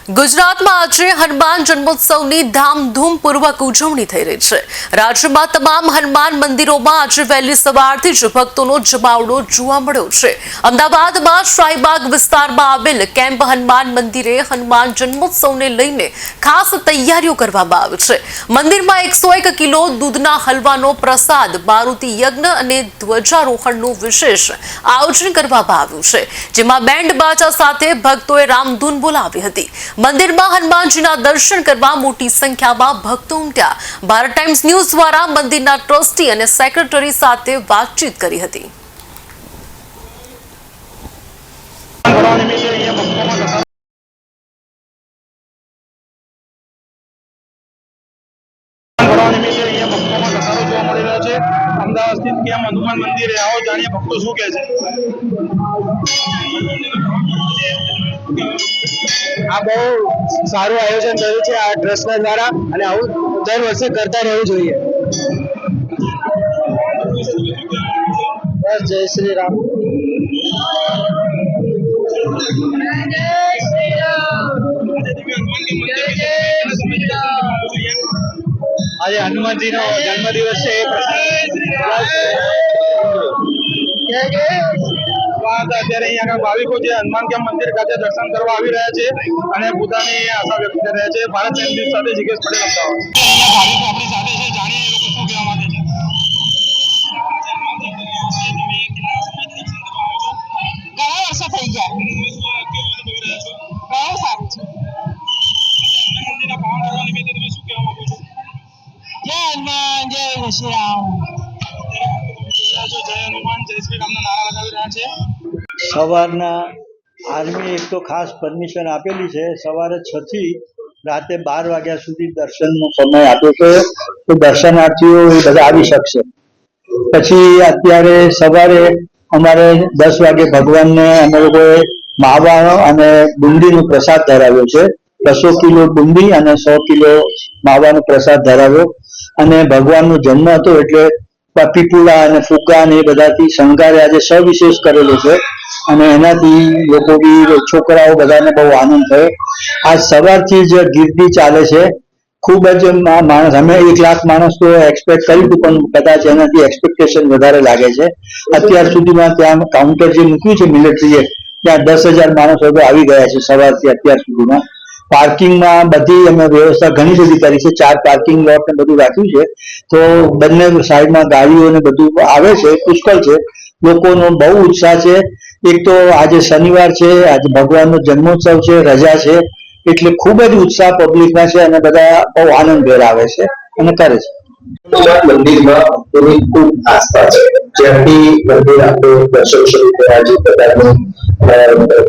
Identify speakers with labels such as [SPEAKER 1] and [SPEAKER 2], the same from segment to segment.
[SPEAKER 1] गुजरात में आज हनुमान जन्मोत्सव की धामधूमपूर्वक उजवणी थई रही है। राज्य में तमाम हनुमान मंदिरों में आज वहेली सवारथी ज भक्तों जमावड़ो जोवा मळ्यो छे। अमदावाद में शाहीबाग विस्तार में आवेल केम्प हनुमान मंदिरे हनुमान जन्मोत्सव ने लईने खास तैयारीओ करवामां आवी छे। मंदिर में 101 किलो दूधना हलवानो प्रसाद, मारुति यज्ञ अने ध्वजारोहणनुं विशेष आयोजन करवामां आव्युं छे, जेमां बेंड बाजा साथे भक्तोए रामधून बोलावी हती। मंदिर में हनुमानजीना दर्शन करवा मोटी संख्या में भक्तो उमट्या। भारत टाइम्स न्यूज द्वारा मंदिरना ट्रस्टी और सेक्रेटरी साथे बातचीत करी हती।
[SPEAKER 2] अमदावाद स्थित केम हनुमान मंदिर आओ जानिए भक्तों शू कहे
[SPEAKER 3] आ बहु सारू आयोजन करू छे आ ट्रस्ट द्वारा અને આવું દર વર્ષે કરતા રહેવું જોઈએ। બસ જય શ્રી રામ। આજે હનુમાનજી નો જન્મદિવસ છે। અત્યારે અહીંયા ભાવિકો જે હનુમાન કેમ્પ મંદિર ખાતે દર્શન કરવા આવી રહ્યા છે અને પોતાની આશા વ્યક્ત કરી રહ્યા છે। ભારત ટાઈમ્સ ન્યૂઝ સાથે જીગેશ પટેલ, અમદાવાદ। ભાવિકો આપણી સાથે છે, જાણીએ એ લોકો શું કહેવા માંગે છે।
[SPEAKER 4] ઘણા વર્ષો થઈ ગયા, બહુ સારું છે।
[SPEAKER 2] મંદિરના પાવન પર્વ નિમિત્તે તમે શું કહેવા માંગો છો?
[SPEAKER 4] જય હનુમાન, જય શ્રી રામ।
[SPEAKER 2] જય હનુમાન જય શ્રી રામના નારા લગાવી રહ્યા છે।
[SPEAKER 5] સવારના આર્મી એક તો ખાસ પરમિશન આપેલી છે, સવારે 6 થી રાતે 12 વાગ્યા સુધી દર્શનનો સમય આપ્યો છે, તો દર્શનાર્થીઓ એ બધા આવી શકશે। પછી અત્યારે સવારે અમારે 10 વાગે ભગવાનને અમે લોકોએ માવા અને બુંદીનો પ્રસાદ ધરાવ્યો છે। 200 કિલો બુંદી અને 100 કિલો માવાનો પ્રસાદ ધરાવ્યો અને ભગવાનનો જન્મ હતો એટલે પીપુલા અને ફુગ્ગા ને એ બધાથી શણગારે આજે સવિશેષ કરેલો છે અને એનાથી લોકો બી છોકરાઓ બધાને બહુ આનંદ થયો। આજ સવારથી જ ગીર્દી ચાલે છે, ખૂબ જ માણસ, અમે 1 લાખ માણસ તો એક્સપેક્ટ કર્યું હતું પણ કદાચ એનાથી એક્સપેક્ટેશન વધારે લાગે છે। અત્યાર સુધીમાં ત્યાં કાઉન્ટર જે મૂક્યું છે મિલિટરીએ, ત્યાં 10,000 માણસો તો આવી ગયા છે સવારથી અત્યાર સુધીમાં। પાર્કિંગમાં બધી અમે વ્યવસ્થા ઘણી બધી કરી છે, 4 પાર્કિંગ લોટ ને બધું રાખ્યું છે, તો બંને સાઈડમાં ગાડીઓ ને બધું આવે છે, પુષ્કળ છે, લોકોનો બહુ ઉત્સાહ છે। એક તો આજે શનિવાર છે, આજે ભગવાનનો જન્મોત્સવ છે, રજા છે, એટલે ખૂબ જ ઉત્સાહ પબ્લિકમાં છે અને બધા બહુ આનંદભેર આવે છે અને કરે છે।
[SPEAKER 6] મંદિરમાં ભક્તોની ખૂબ આસ્થા છે। જ્યાંથી મંદિર આપણે દર્શન શરૂ કર્યા છે, પ્રકારની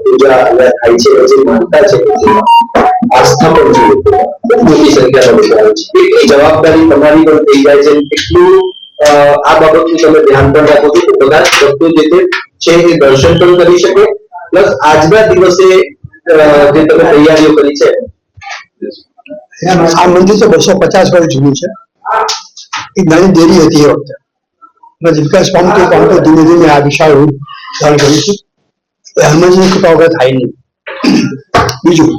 [SPEAKER 6] પૂજા અહીંયા થાય છે, જે માનતા છે આસ્થા પણ જોઈએ, ખૂબ મોટી સંખ્યામાં લોકો આવે છે। એટલી જવાબદારી તમારી પણ થઈ જાય છે, એટલું આ બાબતનું તમે ધ્યાન પણ રાખો છો કે બધા જ ભક્તો જે છે એ દર્શન પણ કરી શકે, પ્લસ આજના દિવસે જે તમે તૈયારીઓ કરી છે।
[SPEAKER 3] આ મંદિર તો 250 વર્ષ જૂનું છે। એક નાની દેરી હતી એ વખતે વિકાસ પામતો પામતો ધીમે ધીમે આ વિશાળ રૂપ ધારણ કર્યું છે। હનુમાનજીની કૃપા વગર થાય નહીં। બીજું,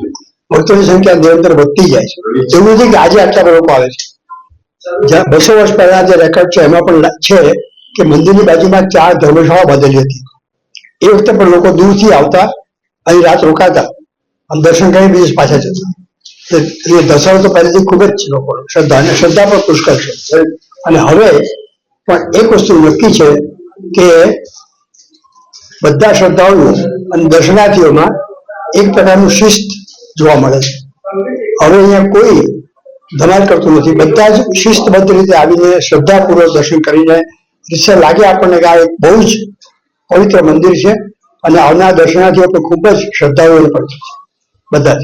[SPEAKER 3] ભક્તોની સંખ્યા નિરંતર વધતી જાય છે। એવું નથી કે આજે આટલા બધા લોકો આવે છે, 200 વર્ષ પહેલા જે રેકોર્ડ છે એમાં પણ છે કે મંદિરની બાજુમાં 4 ધર્મશાળા બાંધેલી હતી। એ વખતે પણ લોકો દૂરથી આવતા, અહીં રાત રોકાતા અને દર્શન કરી બીજે પાછા જતા। એટલે દસરો તો પહેલેથી ખૂબ જ લોકો શ્રદ્ધા પણ પુષ્કળ છે। અને હવે પણ એક વસ્તુ નક્કી છે કે બધા શ્રદ્ધાળુઓ અને દર્શનાર્થીઓમાં એક પ્રકારનું શિસ્ત જોવા મળે છે। હવે અહીંયા કોઈ ધમાલ કરતું નથી, બધા જ શિસ્તબદ્ધ રીતે આવીને શ્રદ્ધાપૂર્વક દર્શન કરીને રીતસર લાગે આપણને કે આ એક બહુ જ પવિત્ર મંદિર છે અને આવનાર દર્શનાર્થીઓ પણ ખૂબ જ શ્રદ્ધાળુઓ પણ છે બધા જ।